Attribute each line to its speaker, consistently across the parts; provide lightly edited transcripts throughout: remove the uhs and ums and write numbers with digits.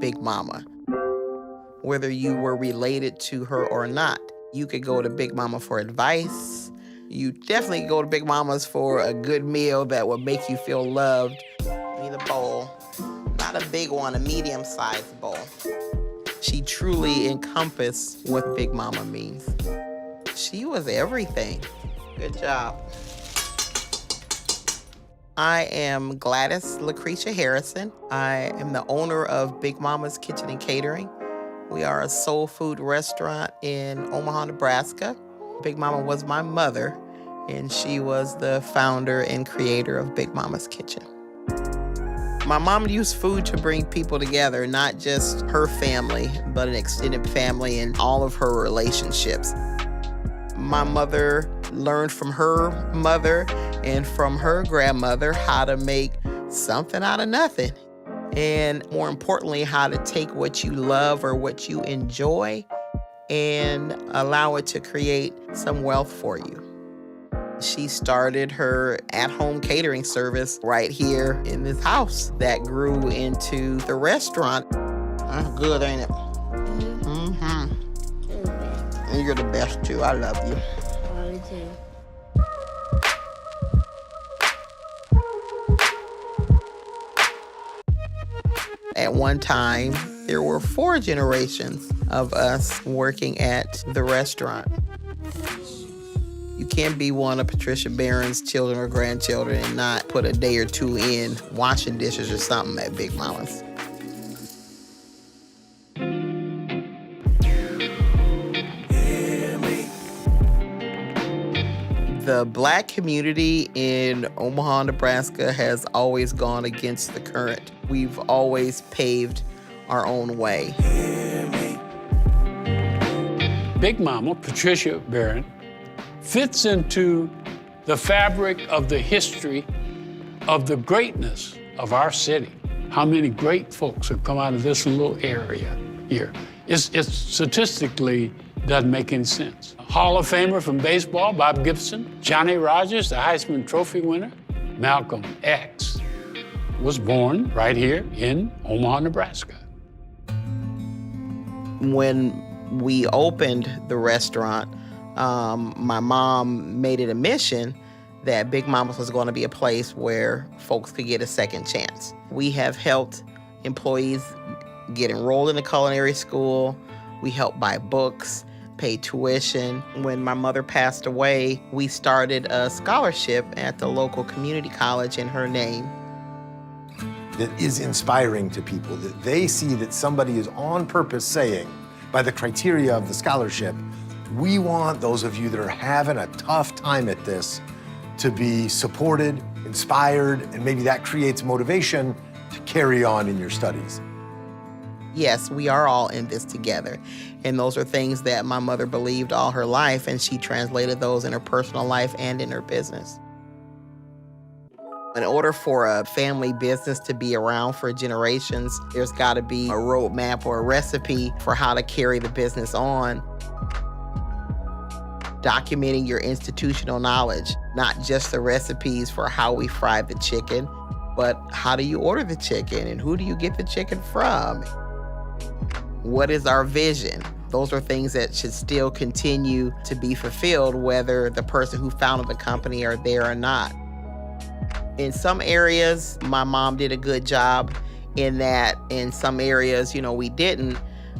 Speaker 1: Big Mama. Whether you were related to her or not, you could go to Big Mama for advice. You definitely go to Big Mama's for a good meal that would make you feel loved. Need a bowl, not a big one, a medium-sized bowl. She truly encompassed what Big Mama means. She was everything. Good job. I am Gladys Harrison. I am the owner of Big Mama's Kitchen and Catering. We are a soul food restaurant in Omaha, Nebraska. Big Mama was my mother, and she was the founder and creator of Big Mama's Kitchen. My mom used food to bring people together, not just her family, but an extended family and all of her relationships. My mother learned from her mother and from her grandmother how to make something out of nothing. And more importantly, how to take what you love or what you enjoy and allow it to create some wealth for you. She started her at-home catering service right here in this house that grew into the restaurant. That's good, ain't it? Mm-hmm. And you're the best, too. I love you.
Speaker 2: I love you, too.
Speaker 1: At one time, there were 4 generations of us working at the restaurant. You can't be one of Patricia Barron's children or grandchildren and not put a day or 2 in washing dishes or something at Big Mama's. The Black community in Omaha, Nebraska has always gone against the current. We've always paved our own way.
Speaker 3: Big Mama, Patricia Barron, fits into the fabric of the history of the greatness of our city. How many great folks have come out of this little area here. It statistically doesn't make any sense. Hall of Famer from baseball, Bob Gibson, Johnny Rogers, the Heisman Trophy winner, Malcolm X was born right here in Omaha, Nebraska.
Speaker 1: When we opened the restaurant, my mom made it a mission that Big Mama's was going to be a place where folks could get a second chance. We have helped employees get enrolled in the culinary school. We helped buy books, pay tuition. When my mother passed away, we started a scholarship at the local community college in her name.
Speaker 4: That is inspiring to people, that they see that somebody is on purpose saying, by the criteria of the scholarship, we want those of you that are having a tough time at this to be supported, inspired, and maybe that creates motivation to carry on in your studies.
Speaker 1: Yes, we are all in this together. And those are things that my mother believed all her life, and she translated those in her personal life and in her business. In order for a family business to be around for generations, there's got to be a roadmap or a recipe for how to carry the business on. Documenting your institutional knowledge, not just the recipes for how we fry the chicken, but how do you order the chicken and who do you get the chicken from? What is our vision? Those are things that should still continue to be fulfilled whether the person who founded the company are there or not. In some areas, my mom did a good job in that. In some areas, we didn't.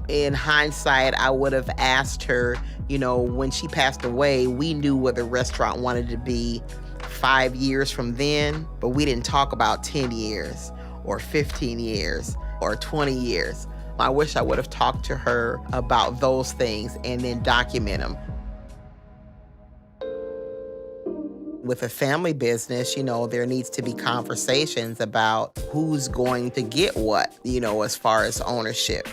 Speaker 1: In hindsight, I would have asked her, when she passed away, we knew where the restaurant wanted to be 5 years from then, but we didn't talk about 10 years or 15 years or 20 years. I wish I would have talked to her about those things and then document them. With a family business, there needs to be conversations about who's going to get what, as far as ownership.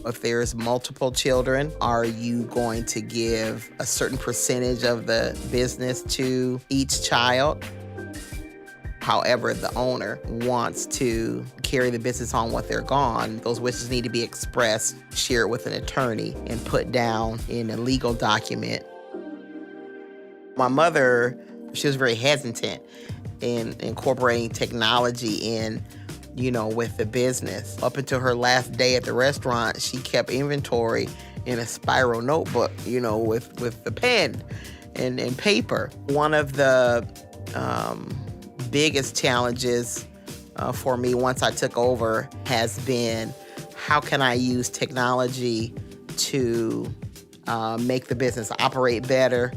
Speaker 1: If there's multiple children, are you going to give a certain percentage of the business to each child? However, the owner wants to carry the business on once they're gone, those wishes need to be expressed, shared with an attorney, and put down in a legal document. My mother, she was very hesitant in incorporating technology in with the business. Up until her last day at the restaurant, she kept inventory in a spiral notebook, with the pen and paper. One of the biggest challenges for me once I took over has been, how can I use technology to make the business operate better?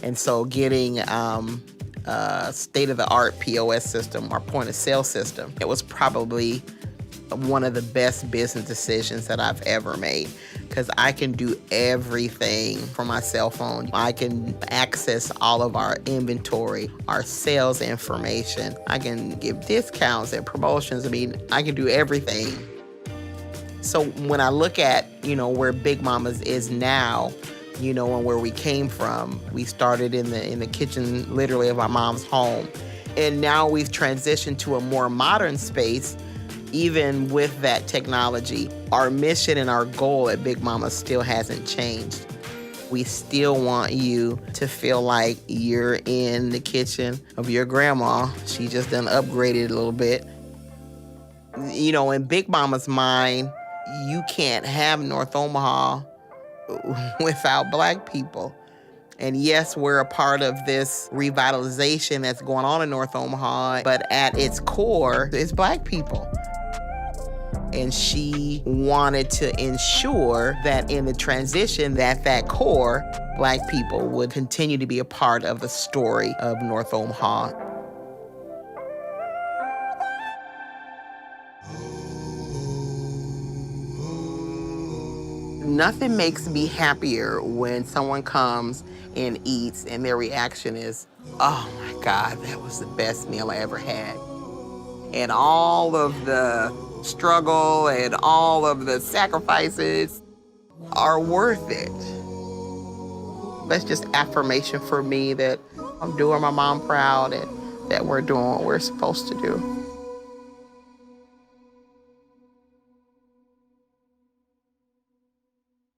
Speaker 1: And so getting a state-of-the-art POS system, or point-of-sale system, it was probably one of the best business decisions that I've ever made, because I can do everything from my cell phone. I can access all of our inventory, our sales information. I can give discounts and promotions. I can do everything. So when I look at, where Big Mama's is now, and where we came from, we started in the kitchen, literally, of my mom's home. And now we've transitioned to a more modern space. Even with that technology, our mission and our goal at Big Mama still hasn't changed. We still want you to feel like you're in the kitchen of your grandma. She just done upgraded a little bit. In Big Mama's mind, you can't have North Omaha without Black people. And yes, we're a part of this revitalization that's going on in North Omaha, but at its core, it's Black people. And she wanted to ensure that in the transition, that core, Black people would continue to be a part of the story of North Omaha. Nothing makes me happier when someone comes and eats and their reaction is, "Oh my God, that was the best meal I ever had." And all of the struggle and all of the sacrifices are worth it. That's just affirmation for me that I'm doing my mom proud and that we're doing what we're supposed to do.